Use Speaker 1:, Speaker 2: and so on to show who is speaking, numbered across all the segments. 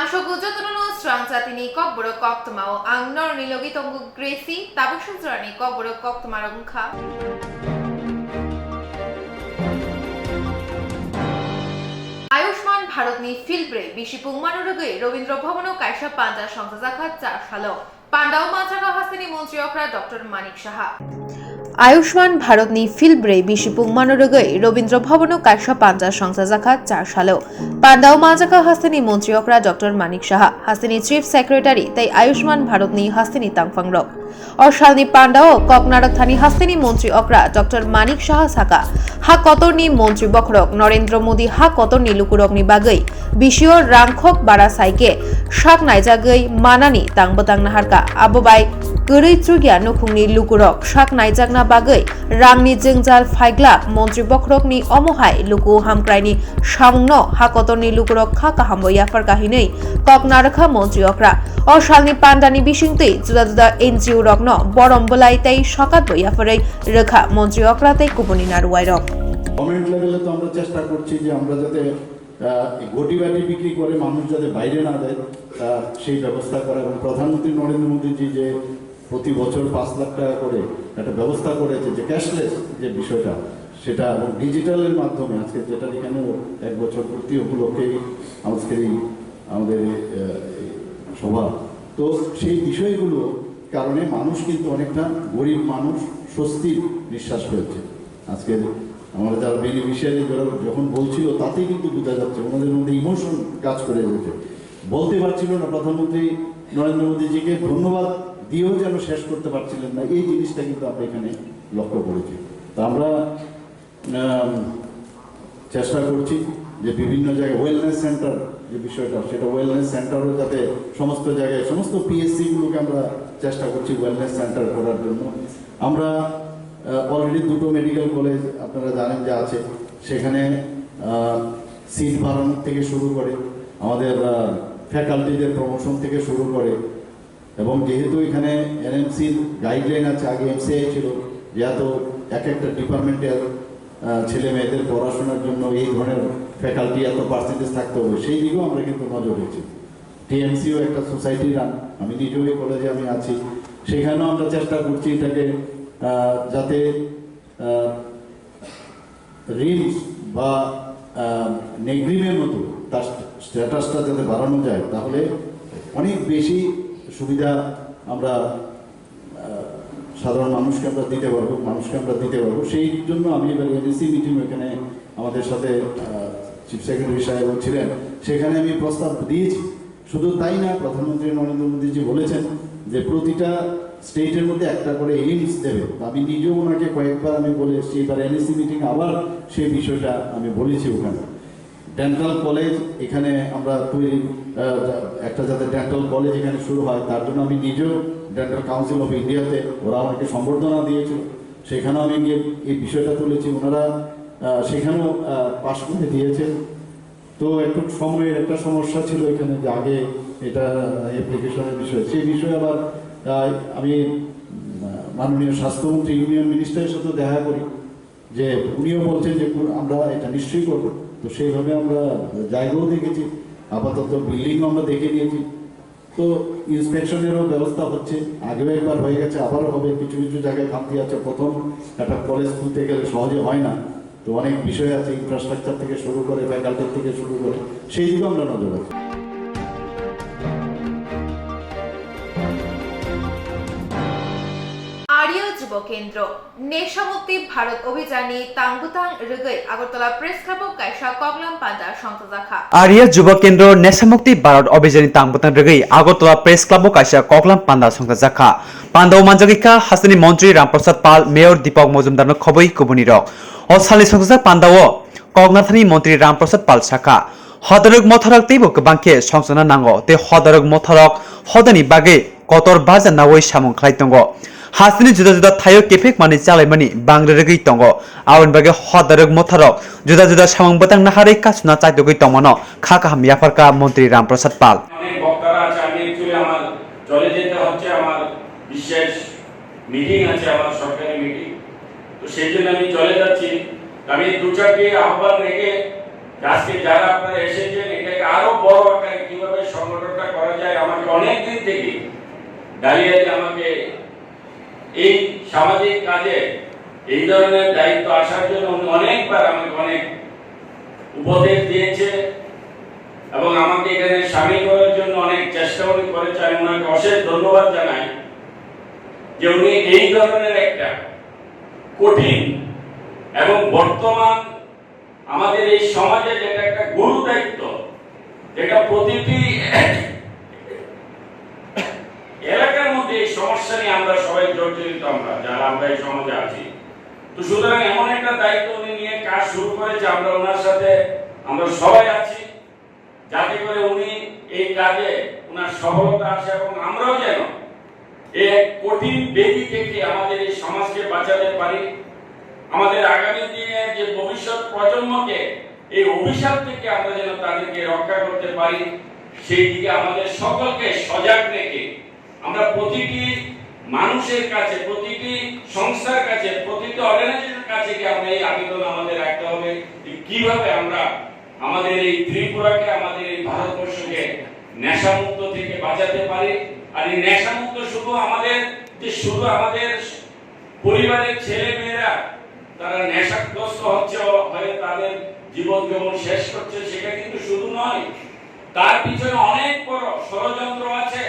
Speaker 1: Angshogujotunu Swrangchati ni Kokborok Koktwma o Angnor nilogi tongu Gracie Tabushutrani Kokborok Koktwma rungkha Ayushman ভারতনি ফিল্ডব্রে বিশি পুংমানুরগৈ Rabindra ভবন ও কাইসা পাঞ্জা সংসদা 4 সাল পান্ডাও মাঝাগা হাসিনি মন্ত্রী অকরা doctor Manik Saha Ayushman ভারতনি ফিল্ডব্রে বিশি পুংমানুরগৈ Rabindra ভবন ও কাইসা পাঞ্জা সংসদা 4 সাল পান্ডাও মাঝাগা হাসিনি মন্ত্রী অকরা doctor Manik Saha Hasini chief secretary তাই আয়ুষ্মান ভারতনি হাসিনি তাংফাংরক অশালনি পান্ডাও ককনারক থানি হাসিনি মন্ত্রী অকরা ডক্টর মানিক সাহা সাকা হা কতরনি মন্ত্রী বখরক নরেন্দ্র মোদী হা কতরনি লুকুরকনি বাগৈ বিশিও রাংখক বারা সাইকে শাক নাইজাগৈ মানানি তাংবতাং নাহারকা আববাই গरै চুগিয়া নুখুংনি লুকুরক শাক নাইজাগনা বাগৈ রাংনি জंजाल ফাইগলা মন্ত্রী বখরকনি অমহাই লুকু হামক্রাইনি সামুংন হা কতরনি লুকুরক খা কাহামবয়া ফারকাহিनै ককনারখা মন্ত্রী অকরা অশালনি পান্ডানি বিশিংতৈ জুদা জুদা এনজিও রকন বরমবলাই তাই সকাত বইয়া ফরাই রেখা মন্ত্রী অকরাতেই কুপনি নারুয়াইরক
Speaker 2: গভর্নমেন্ট লেভেলে তো আমরা চেষ্টা করছি যে আমরা যাতে গটি বাটি বিক্রি করে মানুষ যাতে বাইরে না দেয় সেই ব্যবস্থা করা এবং প্রধানমন্ত্রী নরেন্দ্র মোদীজি যে প্রতি বছর 5 লাখ টাকা করে একটা ব্যবস্থা করেছে যে ক্যাশলেস যে বিষয়টা সেটা এবং ডিজিটালের মাধ্যমে আজকে যেটা এখানে 1 বছর পূর্তি উপলক্ষে আমাদের সভা তো সেই বিষয়গুলো কারণে মানুষ কিন্তু অনেকটা গরিব মানুষ স্বস্তির নিঃশ্বাস ফেলছে আজকে আমরা যারা বেনিফিশিয়ারি যখন বলছিল তাতেই কিন্তু বোঝা যাচ্ছে ওনাদের মধ্যে ইমোশন কাজ করে যাচ্ছে বলতে পারছিল না প্রধানমন্ত্রী নরেন্দ্র মোদীজিকে ধন্যবাদ দিয়েও যেন শেষ করতে পারছিলেন না এই জিনিসটা কিন্তু আমরা এখানে লক্ষ্য করেছি তা আমরা চেষ্টা করছি যে বিভিন্ন জায়গায় ওয়েলনেস সেন্টার যে বিষয়টা সেটা ওয়েলনেস সেন্টারও যাতে সমস্ত জায়গায় সমস্ত পিএসসিগুলোকে আমরা চেষ্টা করছি ওয়েলনেস সেন্টার করার জন্য আমরা অলরেডি 2টো মেডিকেল কলেজ আপনারা জানেন যে আছে সেখানে সিট বাড়ানো থেকে শুরু করে আমাদের ফ্যাকাল্টিদের প্রমোশন থেকে শুরু করে এবং যেহেতু এখানে এনএমসির গাইডলাইন আছে আগে এমসিআই ছিল যে এত এক একটা ডিপার্টমেন্টের ছেলে মেয়েদের পড়াশোনার জন্য এই ধরনের ফ্যাকাল্টি এত পার্সেন্টেজ থাকতে হবে সেই দিকেও আমরা কিন্তু নজর রেখেছি টিএমসিও একটা সোসাইটি রান আমি নিজেও এই কলেজে আমি আছি সেখানেও আমরা চেষ্টা করছি এটাকে যাতে রিলস বা নেগ্রিমের মতো তার স্ট্যাটাসটা যাতে বাড়ানো যায় তাহলে অনেক বেশি সুবিধা আমরা সাধারণ মানুষকে আমরা দিতে পারবো সেই জন্য আমি এবার এনএসি মিটিং এখানে আমাদের সাথে চিফ সেক্রেটারি সাহেব ছিলেন সেখানে আমি প্রস্তাব দিয়েছি শুধু তাই না প্রধানমন্ত্রী নরেন্দ্র মোদীজি বলেছেন যে প্রতিটা স্টেটের মধ্যে একটা করে এইমস দেবে আমি নিজেও ওনাকে কয়েকবার আমি বলে এসেছি এবার এনএসি মিটিং আবার সেই বিষয়টা আমি বলেছি ওখানে ডেন্টাল কলেজ এখানে আমরা একটা যাতে ডেন্টাল কলেজ এখানে শুরু হয় তার জন্য আমি নিজেও ডেন্টাল কাউন্সিল অফ ইন্ডিয়াতে ওরা আমাকে সম্বর্ধনা দিয়েছিল সেখানেও আমি গিয়ে এই বিষয়টা তুলেছি ওনারা সেখানেও পাশ করে দিয়েছেন তো একটু সময়ের একটা সমস্যা ছিল এখানে যে আগে এটা অ্যাপ্লিকেশনের বিষয় সেই বিষয়ে আবার আমি মাননীয় স্বাস্থ্যমন্ত্রী ইউনিয়ন মিনিস্টারের সাথে দেখা করি যে উনিও বলছেন যে আমরা এটা নিশ্চয়ই করবো তো সেইভাবে আমরা জায়গাও দেখেছি আপাতত বিল্ডিংও আমরা দেখে নিয়েছি তো ইন্সপেকশনেরও ব্যবস্থা হচ্ছে আগেও একবার হয়ে গেছে আবারও হবে কিছু কিছু জায়গায় খামতি আছে প্রথম একটা কলেজ খুলতে গেলে সহজে হয় না তো অনেক বিষয় আছে ইনফ্রাস্ট্রাকচার থেকে শুরু করে ফ্যাকাল্টি থেকে শুরু করে সেই দিকেও আমরা নজর রাখি
Speaker 1: কেন্দ্র নেশামুক্তি ভারত অভিযানে তাংবুতাং রগৈ আগরতলা প্রেস ক্লাব কাইসা কগলাম পাঞ্জা সংসদাখা
Speaker 3: আরিয়া যুব কেন্দ্র নেশামুক্তি ভারত অভিযানে তাংবুতাং রগৈ আগরতলা প্রেস ক্লাব কাইসা কগলাম পাঞ্জা সংসদাখা পান্ডাও মানজাগিকা হাসিনি মন্ত্রী রামপ্রসাদ পাল মেয়র দীপক মজুমদার খবই কুবনি রক অসালি সংসদা পান্ডাও কগনাথানি মন্ত্রী রামপ্রসাদ পাল শাখা হদরক মথরক তেবো গোबांखे সংসদা নাঙ্গো তে হদরক মথরক হদনি বাগে কতর বাজা নাওই সামং খাইতঙ্গো হাসিনি जुदा जुदा थायो केफेक माने चालायमानि बांग्रेगै दङ आवन बागे हदरक मथरक जुदा जुदा सामं बतां नाहारै कासुना चाइदगै दङनो खाका हामियाफारका मन्त्री रामप्रसाद पाल
Speaker 4: অনেক বক্তারা আছে আমি एक्चुअली আমার চলে যেতে হচ্ছে আমার বিশেষ মিটিং আছে আমার সরকারি মিটিং তো সেই জন্য আমি চলে যাচ্ছি আমি দু চারটি আহ্বান রেখে আজকে যারা আপনারা এসেছেন এটাকে আরো বড় আকারে কিভাবে সংগঠন করা যায়। আমাকে অনেক দিন থেকে দাঁড়িয়ে আমাকে এই সামাজিক কাজে এই ধরনের দায়িত্ব আসার জন্য উনি অনেকবার আমাকে অনেক উপদেশ দিয়েছে এবং আমাকে এখানে সামিল করার জন্য অনেক চেষ্টা করেছে। আমি ওনাকে অশেষ ধন্যবাদ জানাই যে উনি এই ধরনের একটা কঠিন এবং বর্তমান আমাদের এই সমাজে যেটা একটা গুরু দায়িত্ব, যেটা প্রতিটি এলাকার মধ্যে এই সমস্যা নিয়ে আমরা সবাই জর্জরিত, আমরা এই সমাজে আছি। তো সুতরাং এমন একটা দায়িত্ব উনি নিয়ে কাজ শুরু করেছে, আমরা ওনার সাথে আমরা সবাই আছি, যাতে করে উনি এই কাজে ওনার সফলতা আসে এবং আমরাও যেন এই কঠিন বেদি থেকে আমাদের এই সমাজকে বাঁচাতে পারি, আমাদের আগামী দিনে যে ভবিষ্যৎ প্রজন্মকে এই অভিশাপ থেকে আমরা যেন তাদেরকে রক্ষা করতে পারি, সেই দিকে আমাদের সকলকে সজাগ রেখে আমরা প্রতিটি মানুষের কাছে, প্রতিটি সংস্থার কাছে, প্রতিটি অর্গানাইজেশনের কাছে কি আমরা এই আবেদন আমাদের রাখতে হবে যে কিভাবে আমরা আমাদের এই ত্রিপুরাকে, আমাদের এই ভারতবর্ষকে নেশামুক্ত থেকে বাঁচাতে পারি। আর এই নেশামুক্ত শুধু আমাদের পরিবারের ছেলে মেয়েরা তারা নেশাগ্রস্ত হচ্ছে, হয়ে তাদের জীবন যেমন শেষ করছে, সেটা কিন্তু শুধু নয়, তার পিছনে অনেক বড় ষড়যন্ত্র আছে।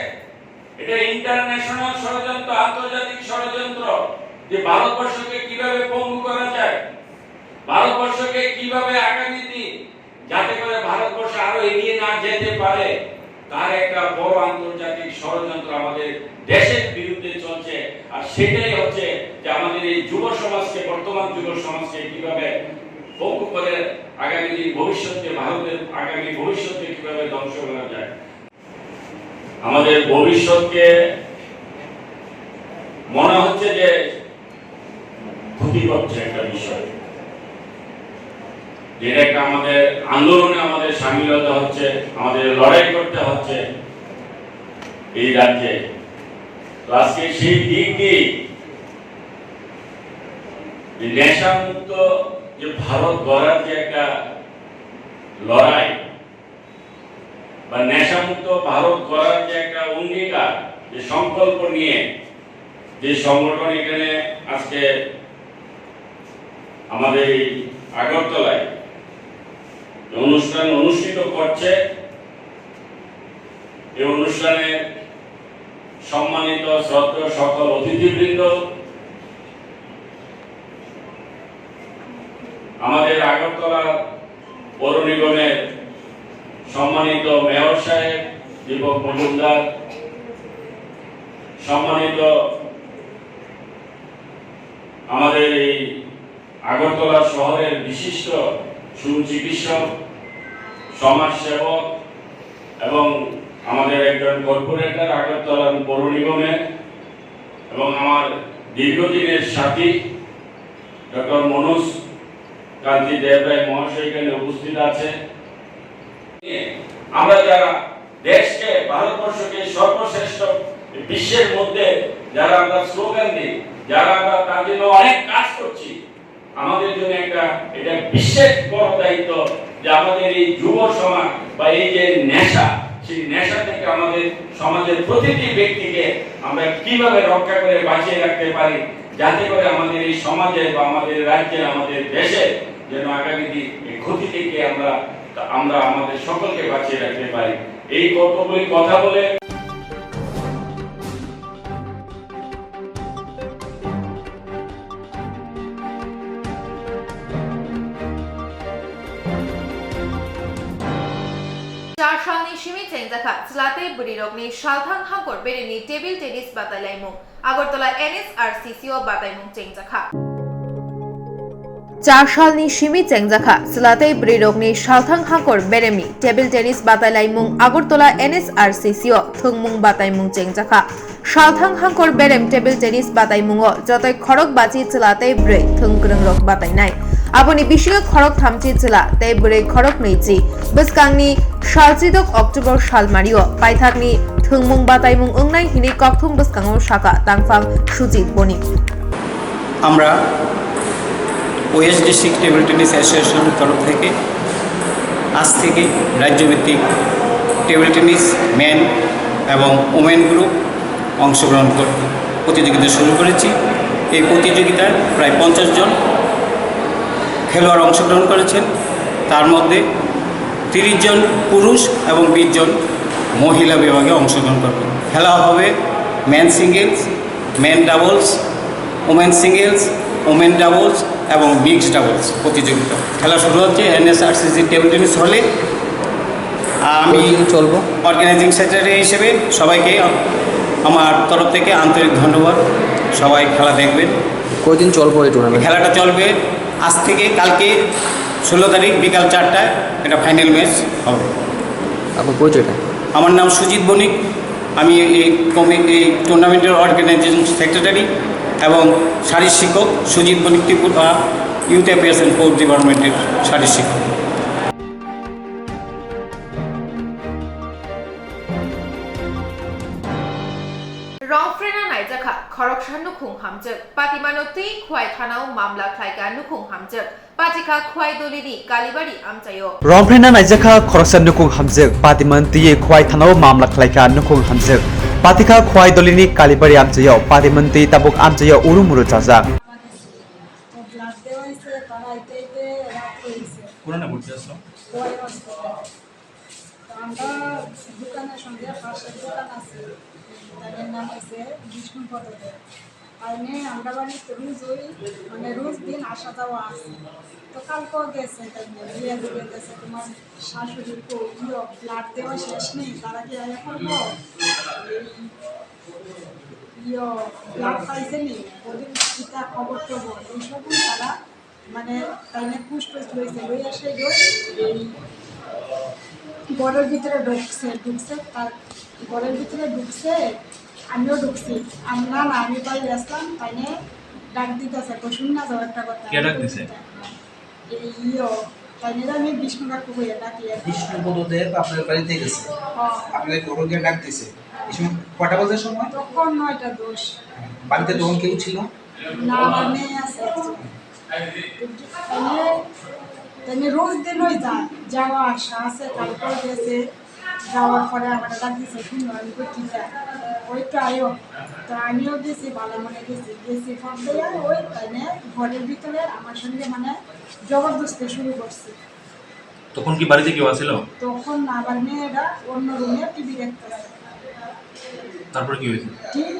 Speaker 4: এটা ইন্টারন্যাশনাল ষড়যন্ত্র, আন্তর্জাতিক ষড়যন্ত্র, যে ভারতবর্ষকে কিভাবে পঙ্গু করা যায়, ভারতবর্ষকে কিভাবে আগামী দিন যাতে করে ভারতবর্ষ আরো এগিয়ে না যেতে পারে, তার একটা বড় আন্তর্জাতিক ষড়যন্ত্র আমাদের দেশের বিরুদ্ধে চলছে। আর সেটাই হচ্ছে যে আমাদের এই যুব সমাজকে, বর্তমান যুব সমাজকে কিভাবে পঙ্গু করে আগামী দিন ভবিষ্যতে, ভারতের আগামী ভবিষ্যতে কিভাবে ধ্বংস করা যায়। আমাদের ভবিষ্যৎকে মনে হচ্ছে যে ক্ষতি করছে একটা বিষয়, যেটা একটা আমাদের আন্দোলনে আমাদের সামিল হতে হচ্ছে, আমাদের লড়াই করতে হচ্ছে এই রাজ্যে। তো আজকে সেই দিক দিয়ে নেশা মুক্ত যে ভারত গড়ার যে একটা লড়াই বা নেশা মুক্ত ভারত গড়ার যে একটা অঙ্গীকার, যে সংকল্প নিয়ে যে সংগঠন এখানে আজকে আমাদের এই আগরতলায় অনুষ্ঠান অনুষ্ঠিত করছে, এই অনুষ্ঠানে সম্মানিত শ্রদ্ধেয় সকল অতিথিবৃন্দ, আমাদের আগরতলা পৌর নিগমের সম্মানিত মেয়র সাহেব দীপক মজুমদার, সম্মানিত আমাদের এই আগরতলা শহরের বিশিষ্ট সুচিকিৎসক, সমাজসেবক এবং আমাদের একজন কর্পোরেটর আগরতলা পৌর নিগমের, এবং আমার দীর্ঘদিনের সাথী ডক্টর মনোজ কান্তি দেবরায় মহাশয় এখানে উপস্থিত আছে। আমরা যারা দেশকে, ভারতবর্ষকে সর্বশ্রেষ্ঠ বিশ্বের মধ্যে যারা আমরা স্লোগান দিই, যারা আমরা তার জন্য অনেক কাজ করছি, আমাদের জন্য এটা বিশেষ বড় দায়িত্ব যে আমাদের এই যুব সমাজ বা এই যে নেশা, সেই নেশা থেকে আমাদের সমাজের প্রতিটি ব্যক্তিকে আমরা কিভাবে রক্ষা করে বাঁচিয়ে রাখতে পারি, যাতে করে আমাদের এই সমাজে বা আমাদের রাজ্যে, আমাদের দেশে যেন আগামী দিন এই ক্ষতি থেকে আমরা আমাদের সকলকে বাঁচিয়ে রাখতে পারি। এই কতগুলি কথা বলে
Speaker 1: Charshani Shimi Chengzakha, Slate Burirogni, Shalthang Hankor, Bereni, Table Tennis Batalaimung, Agartala NSRCCO Bataimung Chengzakha. Charshani Shimi Chengzakha, Slate Burirogni, Shalthang Hankor, Beremi, Table Tennis Batalaimung, Agartala NSRCCO, Thungmung Bataimung Chengzakha. Shalthang Hankor Berem Table Tennis Bataimungo, Jotoi Khorok Bachi Slate Bre, Thungkrung Rok Batainai. Aponi Bishio Khorok Thamchi Chila, Te Bre Khorok Neiji, Buskangni, Shalchidok October Shalmario, Paithakni, Thungmung Bataimung Ungnai Hini Koktum Buskango Shaka, Tangfang, Shujit Boni.
Speaker 5: আমরা West district table tennis অ্যাসোসিয়েশনের তরফ থেকে আজ থেকে রাজ্যভিত্তিক table tennis main এবং women group অংশগ্রহণ প্রতিযোগিতা শুরু করেছি। এই প্রতিযোগিতায় প্রায় 50 জন খেলোয়াড় অংশগ্রহণ করেছেন। তার মধ্যে 30 জন পুরুষ এবং 20 জন মহিলা বিভাগে অংশগ্রহণ করবে। খেলা হবে men singles, men doubles, women singles, women doubles এবং মিক্সড ডাবলস প্রতিযোগিতা। খেলা শুরু হচ্ছে NSRCC টেবিল টেনিস হলে। আমি চলবো অর্গানাইজিং সেক্রেটারি হিসেবে সবাইকে আমার তরফ থেকে আন্তরিক ধন্যবাদ। সবাই খেলা দেখবেন।
Speaker 6: কয়দিন চলবে এই টুর্নামেন্ট?
Speaker 5: খেলাটা চলবে আজ থেকে কালকে 16 তারিখ বিকাল 4টায় এটা ফাইনাল ম্যাচ হবে।
Speaker 6: আপনার পরিচয়টা?
Speaker 5: আমার নাম সুজিত বণিক। আমি এই টুর্নামেন্টের অর্গানাইজেশন সেক্রেটারি এবং শারীর শিক্ষক Sujit Banik Tripura youth affairs and sports ডিপার্টমেন্টের শারীর শিক্ষক।
Speaker 1: রংফ্রেনা নাইজাখা খরকসা নুখুং হামজক পাতিমানতি খুয়াই থানাও মামলা খাইকা নুখুং হামজক পাতিকা খুয়াই দলিনি কালিবাড়ি আমচাयो
Speaker 3: রংফ্রেনা নাইজাখা খরকসা নুখুং হামজক পাতিমানতি খুয়াই থানাও মামলা খাইকা নুখুং হামজক পাতিকা খুয়াই দলিনি কালিবাড়ি আমচাयो পাতিমানতি তাবুক আমচাयो উরুমুরু চাজা
Speaker 7: পুরানা ভর্তি আসলো
Speaker 8: আমরা দোকানের সঙ্গে পাশের দোকান আছে, তাদের নাম হচ্ছে বিষ্ণু পদদেব। আইনে আমরা বাড়িতে রোজ দিন আসা যাওয়া আছে। তো কালকেও গেছে, তাই বিয়ে দিয়ে গেছে তোমার শাশুড়ির ব্লাড দেওয়া শেষ নেই, তারা কি আয়া করবো ব্লাড পাইছে নি ওদের পিতা খবর টবর এইসব তারা মানে তাইনে পুষ্ট লইছে লই আসে এই ঘরের ভিতরে ঢুকছে তার ঘরের ভিতরে ঢুকছে, আমিও ঢুকছি। না আমি পাই আসলাম, তাইনে ডাক দিতেছে তো শুন না যাও একটা কথা।
Speaker 7: কে ডাক দিছে?
Speaker 8: তাইনে আমি বিষ্ণু কাকু হইয়া ডাকি।
Speaker 9: বিষ্ণু পদদেব আপনার বাড়িতে গেছে, আপনাদের ঘরকে ডাক দিছে। এই সময় কটা বাজার সময়?
Speaker 8: তখন 9টা 10।
Speaker 9: বাড়িতে তখন কেউ ছিল
Speaker 8: না? আমার মেয়ে আছে। তাইনে রোজ দিন ওই যাওয়া আসা আছে, কালকেও গেছে। যাওয়ার পরে আমার ডাক দিছে শুনো, আমি ঠিক আছে ওইটা আয়ো। তো আমিও গেছি, ভালো মনে গেছি ফোন দিয়ে ওই তাইনে ঘরের ভিতরে আমার সঙ্গে মানে জবরদস্তি শুরু করছে।
Speaker 7: তখন কি বাড়িতে কেউ আসছিল?
Speaker 8: তখন আবার মেয়েরা অন্য রুমে টিভি দেখতেছে।
Speaker 7: তারপর কি হয়েছে?
Speaker 8: ঠিক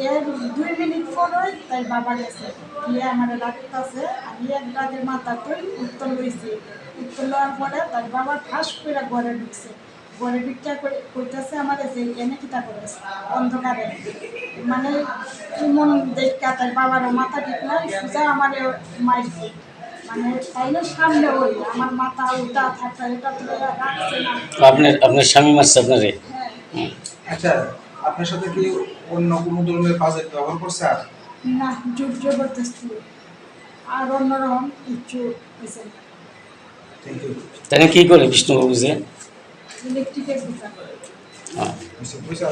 Speaker 8: এর 2 মিনিট পরই তাই বাবা গেছে গিয়ে আমার ডাকতেছে। আমি এক ডাকের মাথাতেই উত্তর লইছি। উত্তর লওয়ার পরে তার বাবা ঠাস করে ঘরে ঢুকছে। ঘরে ভিক্ষা করতেছে আমার যে এনে কিতা করেছে অন্ধকারে, মানে এমন দেখা তার বাবারও মাথা ঠিক নাই, সোজা আমার মারছে। মানে তাইলে সামনে ওই আমার মাথা উল্টা থাকতে এটা তুলে রাখছে না।
Speaker 5: আপনার স্বামী মারছে আপনারে?
Speaker 8: হ্যাঁ।
Speaker 9: আচ্ছা, আপনার সাথে কি অন্য কোনো ধরনের বাজে ব্যবহার করছে? আর
Speaker 8: না, জবরদস্তি আর অন্যরকম কিছু হয়েছে না।
Speaker 9: Thank you.
Speaker 5: তাহলে কি করে বিষ্ণুবাবু যে
Speaker 8: ইলেকট্রিকের দোকান।
Speaker 9: বুঝা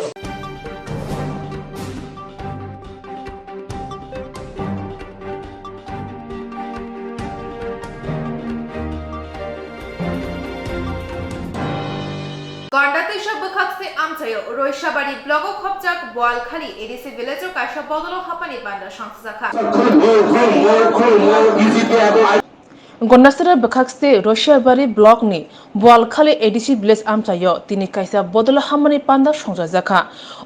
Speaker 1: গন্ডাতেশা বখাকসে আমচাयो রৈশাবাড়ি ব্লগ খবজাক বোয়ালখালী এডিসি ভিলেজও কাশা বদলো হাপানি বান্ডা সংস্থা
Speaker 10: গন্ডাসরা বখাকসে রৈশাবাড়ি ব্লক নি বোয়ালখালী এডিসি ভিলেজ আমচাयो তিনি কাইসা বদলো হামানি পান্ডা সংস্থা জাখা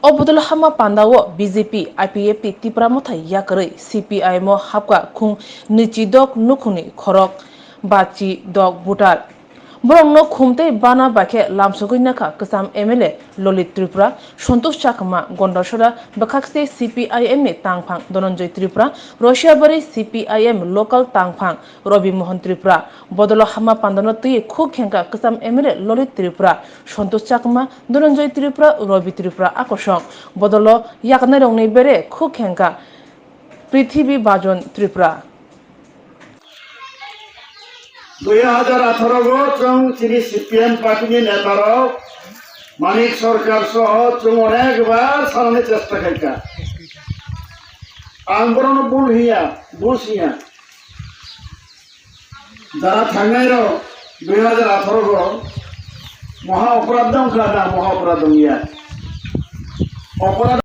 Speaker 10: ও বদলো হামা পান্ডাও বিজেপি আইপিএফ ত্রিপুরা মথাই ইয়াকরে সিপিআইএম হাপকা খুং নিচিদক নুখুনি খরক বাচি দক ভোটার বরং খুমতে বানা বাখে লামসগৈনাখা কসাম এমএলএ ললিত ত্রিপুরা সন্তোষ চাকমা গন্ডাসরা বখাকসে সিপিআইএম নি তাংফাং ধনঞ্জয় ত্রিপুরা রশিয়াবাড়ি সিপিআইএম লোকাল তাংফাং রবি মোহন ত্রিপুরা বদল হামা পান্দানো তুই খুব খেঙ্কা কসাম এমএলএ ললিত ত্রিপুরা সন্তোষ চাকমা ধনঞ্জয় ত্রিপুরা রবি ত্রিপুরা আকর্ষণ বদল ইয়াকনে রংনি বেড়ে খুব খেঙ্কা পৃথিবী বাজন ত্রিপুরা
Speaker 11: 2018 जों चिनि सिपिएम पार्टीनि नेताराव मानिक सरकार सह जों अनेकबार सालानि चेष्टा खालामखा आं बरनो बुंहिया যারা থাঙ্গাইরাव 2018 মহা অপরাধম খাদা মহা অপরাধম ইয়া অপরাধ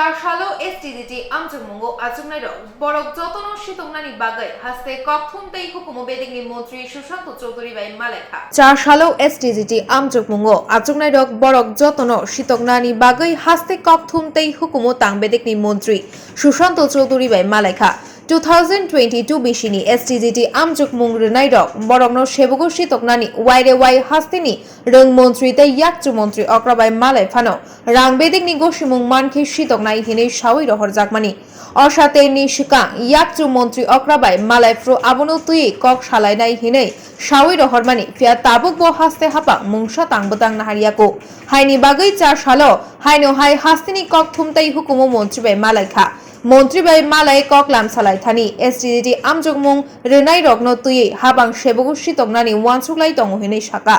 Speaker 1: Charshalo STDT Amjungmungo Ajungnairo Borok Jotono Shitongnani Bagai Haste Kokthum Tei Hukumo Bedingni Montri Shushanto Choudhury bai Malekha Charshalo STDT Amjungmungo Ajungnairo Borok Jotono Shitongnani Bagai Haste Kokthum Tei Hukumo Tang Bedingni Montri Shushanto Choudhury bai Malekha 2022 Bishini STDT Amjungmung Renairok Borokno Shebogo Shitoknani Waire Wai Hastini Rung Montri Tei Yakchu Montri Okra bai Malai Phano Rang Bedingni Goshimung Manki Shitoknai Hine Shawi Rohor Jakmani Oshate Ni Shikang Yakchu Montri Okra bai Malai Fro Abono Tui Kok Shalai Nai Hine Shawi Rohor Mani Fia Tabuk Bo Haste Hapang Mungsha Tang Batang Nahariako Haini Bagai Char Shalo Haino Hai Hastini Kok Thumtai Hukumo Montri bai Malai Kha Montri bai Malai Koklam Salai Thani STDT Amjungmung Renai Rogno Tui Habang Shebogu Shitoknani Wansuklai Tongo Hine Shaka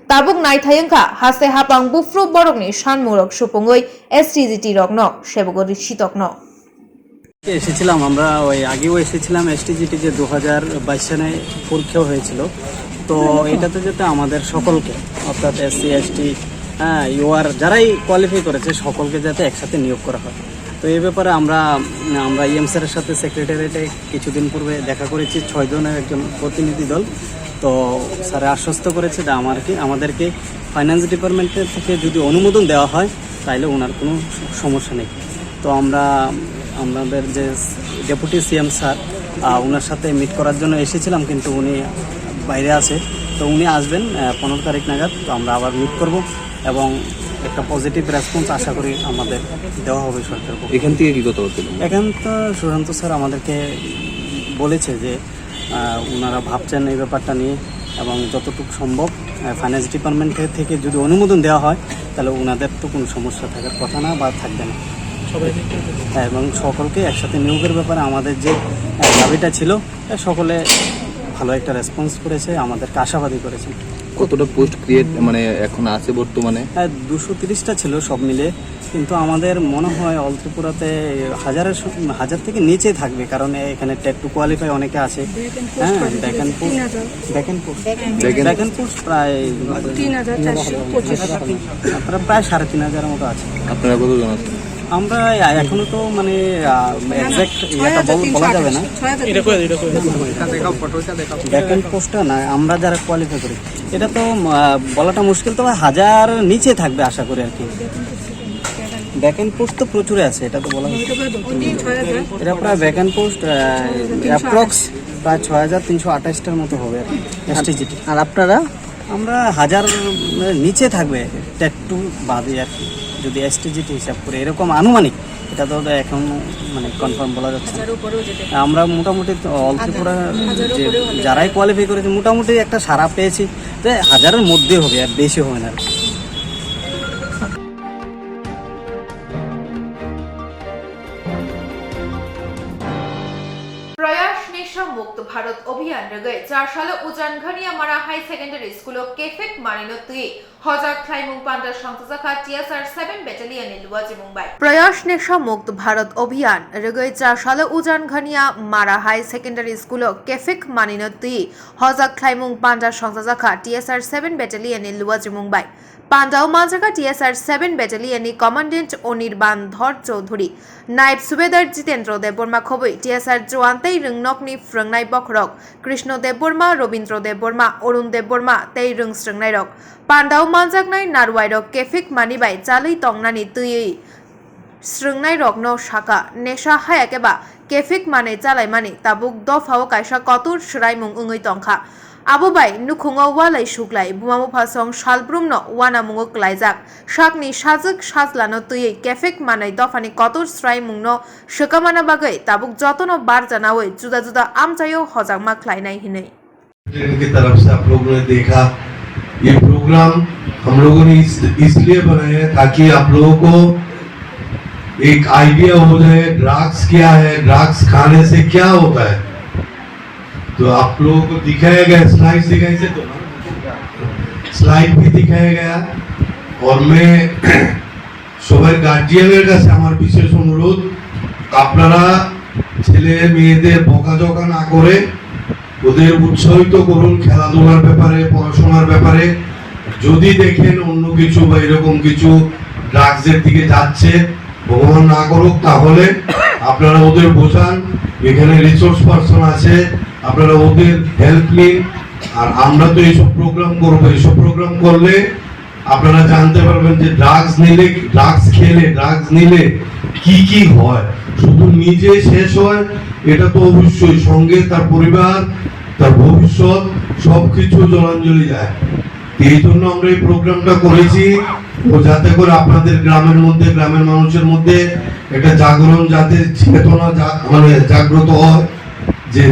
Speaker 1: Tabuk Nai Thayangka Haste Habang Bufru Borokni Shanmurok Shupungoi STDT Rogno Shebogu Shitokno
Speaker 5: এসেছিলাম আমরা ওই আগেও এসেছিলাম STGT যে 2022 সালে পরীক্ষা হয়েছিল তো এটাতে যেতে আমাদের সকলকে অর্থাৎ এসসি এসটি ইউআর যারাই কোয়ালিফাই করেছে সকলকে যাতে একসাথে নিয়োগ করা হয় তো এই ব্যাপারে আমরা ইএমসির সাথে সেক্রেটারিয়েটে কিছুদিন পূর্বে দেখা করেছি 6 জনের একজন প্রতিনিধি দল তো স্যার আশ্বস্ত করেছে যে আমাদেরকে ফাইন্যান্স ডিপার্টমেন্টের থেকে যদি অনুমোদন দেওয়া হয় তাহলে ওনার কোনো সমস্যা নেই তো আমাদের যে ডেপুটি সিএম স্যার ওনার সাথে মিট করার জন্য এসেছিলাম কিন্তু উনি বাইরে আছে তো উনি আসবেন 15 তারিখ নাগাদ তো আমরা আবার মিট করব এবং একটা পজিটিভ রেসপন্স আশা করি আমাদের দেওয়া হবে সরকার
Speaker 6: এখান থেকে কি কথা হচ্ছিল
Speaker 5: এখান তো সুশান্ত স্যার আমাদেরকে বলেছে যে ওনারা ভাবছেন এই ব্যাপারটা নিয়ে এবং যতটুকু সম্ভব ফাইন্যান্স ডিপার্টমেন্ট থেকে যদি অনুমোদন দেওয়া হয় তাহলে ওনাদের তো কোনো সমস্যা থাকার কথা না বা থাকবে না এবং সকলকে একসাথে নিয়োগের ব্যাপারে আমাদের যে দাবিটা ছিল সকলে ভালো একটা রেসপন্স করেছে আমাদেরকে আশাবাদী করেছে
Speaker 6: কতটা পোস্ট ক্রিয়েট মানে এখন আছে বর্তমানে
Speaker 5: 230টা ছিল সব মিলে কিন্তু আমাদের মনে হয় অল ত্রিপুরাতে হাজার থেকে নিচে থাকবে কারণ এখানে টেট টু কোয়ালিফাই অনেকে আছে হ্যাঁ ভ্যাকেন্ট পোস্ট প্রায় 3,500 মতো আছে
Speaker 6: আপনারা কতজন আছেন
Speaker 5: আমরা এখনো তো মানে এক্সাক্ট বলা যাবে না ভ্যাকেন্ট পোস্টটা না আমরা যারা কোয়ালিফাই করি এটা তো বলাটা মুশকিল তবে 1000 নিচে থাকবে আশা করি আর কি ভ্যাকেন্ট পোস্ট তো প্রচুর আছে এটা তো বলা এটা প্রায় ভ্যাকেন্ট পোস্ট অ্যাপ্রক্স প্রায় 6,328টার মতো হবে আর এসটিজিটি
Speaker 6: আর আপনারা
Speaker 5: আমরা 1000 নিচে থাকবে টেট টু বাদে আর কি যদি এসটিজিটি হিসাব করে এরকম আনুমানিক এটা তো এখন মানে কনফার্ম বলা যাচ্ছে আমরা মোটামুটি অল ত্রিপুরা যে যারাই কোয়ালিফাই করেছে মোটামুটি একটা সারা পেয়েছি যে 1000-এর মধ্যে হবে আর বেশি হবে না
Speaker 1: मुक्त भारत अभियान रगै चारशाला उजान घनिया मारा हाई सेकेंडरी स्कूल केफेक मारिनो तुई हजाक क्लाइमुंग पांडा संतजाखा टीएसआर 7 ব্যাটালিয়ন লুয়াজি মুম্বাই প্রয়াস নেশা মুক্ত ভারত অভিযান রগৈ চারশালা উজান ঘনিয়া মারা হাই সেকেন্ডারি স্কুল কেফেক মানিনো তুই হজাক ক্লাইমুং পান্ডা সংতজাখা টিএসআর 7 ব্যাটালিয়ন লুয়াজি মুম্বাই পান্ডাও মাজাকা TSR 7 battalion commandant Anirban Dhar Chowdhury নাইব সুবেদার জিতেন্দ্র দেববর্মা খবই টিএসআর জোয়ান্তেই রংনকনি ফ্রংনাই বখরক কৃষ্ণ দেববর্মা রবীন্দ্র দেববর্মা অরুণ দেববর্মা তেই রং স্রংনাই রক পান্ডাও মাজাকনাই নারওয়াইরক কেফিক মানিবাই চালই তংনানি তুই স্রংনাই রগ্ন শাখা নেশা হায়াকেবা কেফিক মানে চালাই মানে তাবুক দফাও কাইসা কতুর শ্রাইমুং উঙৈ তংখা আবুবাই নুখুঙাও ওয়ালাই শুক্লাই বুমামু ফাসং শালব্রুমনো ওয়ানামুঙো ক্লাইজাক শাকনি সাজক সাজলানো তুই কেফেক মানাই দফানি কতুর শ্রাইমুংনো শকামানা বাগৈ তাবুক যতনো বার জানাওই जुदा जुदा आमचायो हजाकमा क्लाइनाई हिनै
Speaker 12: की तरफ से आप लोगों ने देखा ये प्रोग्राम हम लोगों ने इसलिए बनाया ताकि आप लोगों को एक आइडिया हो जाए ड्रग्स क्या है ड्रग्स खाने से क्या होता है तो आप लोगों को दिखाया गया स्लाइड दिखाई से तो स्लाइड भी दिखाया गया और मैं সবার গার্জিয়ানের কাছে আমার বিশেষ অনুরোধ আপনারা ছেলে মেয়েদের বকাঝকা না করে ওদের উৎসাহিত করুন খেলাধুলার ব্যাপারে, পড়াশোনার ব্যাপারে। যদি দেখেন অন্য কিছু বা এরকম কিছু ড্রাগসের দিকে যাচ্ছে, ভগবান না করুক, তাহলে আপনারা ওদের বোঝান। এখানে রিসোর্স পারসন আছে, আপনারা ওদের হেল্প নিন। আর আমরা তো এইসব প্রোগ্রাম করবো, এইসব প্রোগ্রাম করলে আপনারা জানতে পারবেন যে ড্রাগস নিলে কি কি হয়। শুধু নিজে শেষ হয় এটা তো অবশ্যই, সঙ্গে তার পরিবার, তার ভবিষ্যৎ সবকিছু জলাঞ্জলি যায়। এই জন্য আমরা এই প্রোগ্রামটা করেছি, ও যাতে করে আপনাদের গ্রামের মানুষের মধ্যে একটা জাগরণ, যাতে চেতনা মানে জাগ্রত হয় যে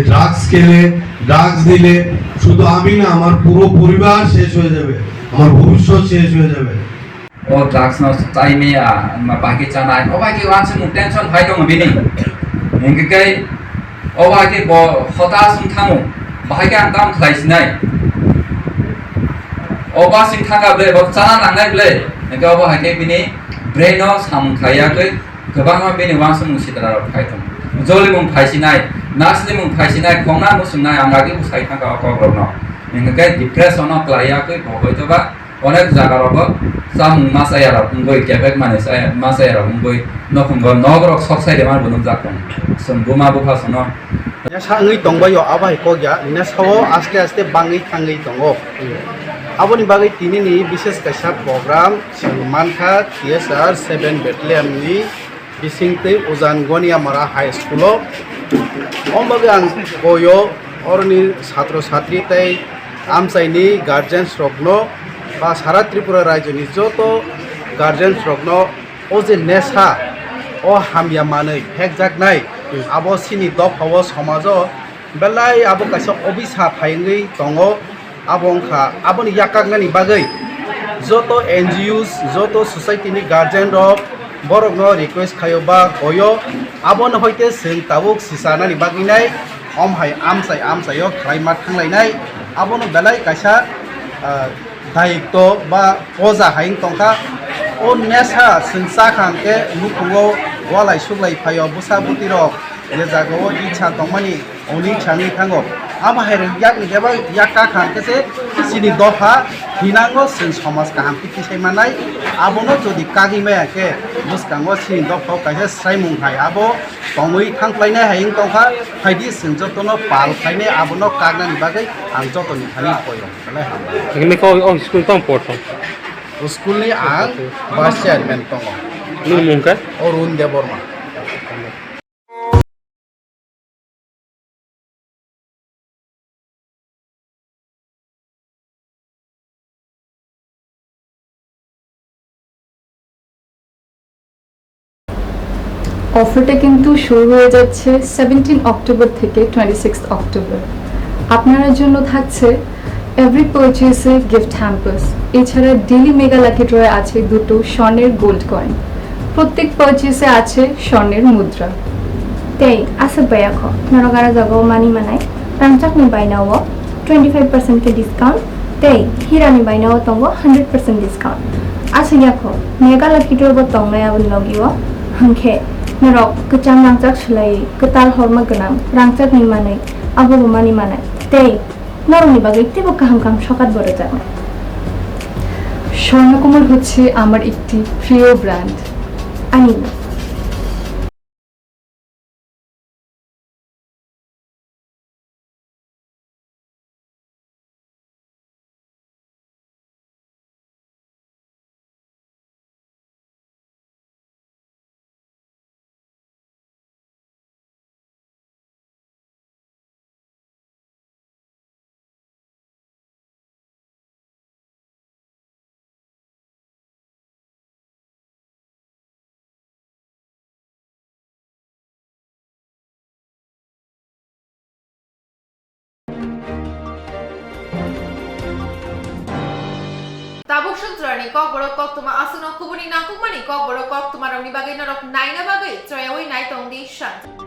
Speaker 12: ড্রাগস দিলে শুধু আমি না, আমার পুরো পরিবার শেষ হয়ে যাবে, আমার ভবিষ্যৎ শেষ হয়ে যাবে।
Speaker 13: ও ড্রাগস ন চাইমে বাকি চানাই ও বাকি ওয়ানসে মু টেনশন ফাই দङ बिनि इंगकै ও বাকি হতাশন থামু বাহাইকে आं काम खालायसिनाय ও বাसिं थांगाब्ले ब चाना लांनाय ब्ले इंगै ও बाहाइके बिनि ब्रेनो सामखायाखै गोबां बिनि वानसे मु सिदाराव फायदों जलि मुं फायसिनाय नासनि मुं फायसिनाय खंना मुसुंनाय आंगागे उसाय थांगा कब्रन इंगै डिप्रेसन क्लायाखै बहयतोबा अनेक जागारावबो सामुं मासायाराव उंगै केबेक माने मासायाराव उंगै नखुंगो नगरक सकसाइदे मान बुनुम जाखं सोंबुमा बुफासनो
Speaker 14: सांगै दंबायो आबाय कग्या इना सावो आस्ते आस्ते बाङै थाङै दङ आबोनि बागै दिनैनि बिशेष कायसा प्रग्राम मानखा TSR 7 बेटलियननि बिसिंते उजान गनियामारा हाई स्कुलाव अमबागै आं गयो अरनि छात्र छात्री तै आमसाइनि गार्जेन्स रगनो बा सारा त्रिपुरा राज्यनि जत गार्जेन्स रगनो ओ जे नेसा ओ हामिया मानै फेक जागनाय आबो सिनि दफाव समाज बेलाय आबो कायसा अबिसा फायङै दङ आबंखा आबोनि याकागनानि बागै जत NGOs जत सोसाइटिनि गार्जेन रग बरगनो रिक्वेस्ट खायोबा गयो आबोन हयते जों ताबुक सिसानानि बागैनाय अमहाय आमसायो खालायमा थांलायनाय आबोन बेलाय कायसा दायित्व बा पजा हायं तंखा ओ नेसा सिंसा खांके नुखुङो गलाय सुगलाय फायो बुसा बुतिरक जे जागो इच्छा तंमानि ओनि छाङै थांगो आबाहाय याकनि देबा याका खांकेसे सिनि दफा हिनांगो जों समाज काहाम पिथिसाय मानाय आबोनो जदि कागिमायाके बुसकांगो सिनि दफा कायसे स्रायमुं हाय आबो तंगै थांफ्लायनाय हायं तंखा फायदि जों जतनो पाल फायनाय आबोनो कागनानि बागै आं जतनि थानि पयो नालाय
Speaker 6: एखमेखौ स्कुल तंग पढ्छौ
Speaker 14: स्कुलनि आं भाइस चेयारमेन दङ
Speaker 6: नि मुंखा
Speaker 14: अरुण देबर्मा
Speaker 15: অফারটা কিন্তু শুরু হয়ে যাচ্ছে 17 অক্টোবর থেকে 26 অক্টোবর আপনাদের জন্য থাকছে এভরি পারচেজে গিফট হ্যাম্পার্স এছাড়া ডেইলি মেগা লাকি ড্রয়ে আছে দুটো স্বর্ণের গোল্ড কয়েন প্রত্যেক পারচেজে আছে স্বর্ণের মুদ্রা
Speaker 16: তেই আছে বায়াখো নরগারা জাগো মানি মানাই রামচাকনি বাইনাও 25% के डिस्काउंट तेई हिरानी বাইনাও তঙ্গ 100% डिस्काउंट আছে याखो मेगा लाकी ड्रय बो तंगनाय आबो लगियो हांखे नरक कचां रांचाक सलाई कताल हरमा गोनां रांचाक निमानै आबो मानि मानाय तेई नरनि बागै तेबो काहाम काहाम सकात बড় जाय
Speaker 15: স্বর্ণকমল হচ্ছে আমার একটি প্রিয় ব্র্যান্ড
Speaker 16: আনি
Speaker 1: Tabukshun Trani, Kokborok, Koktwma, Asuno, Kubuni, Nakukmani, Kokborok, Koktwma, Ramni Bagay, Narok, Naina Bagay, Troyawi, Night on the Shunt.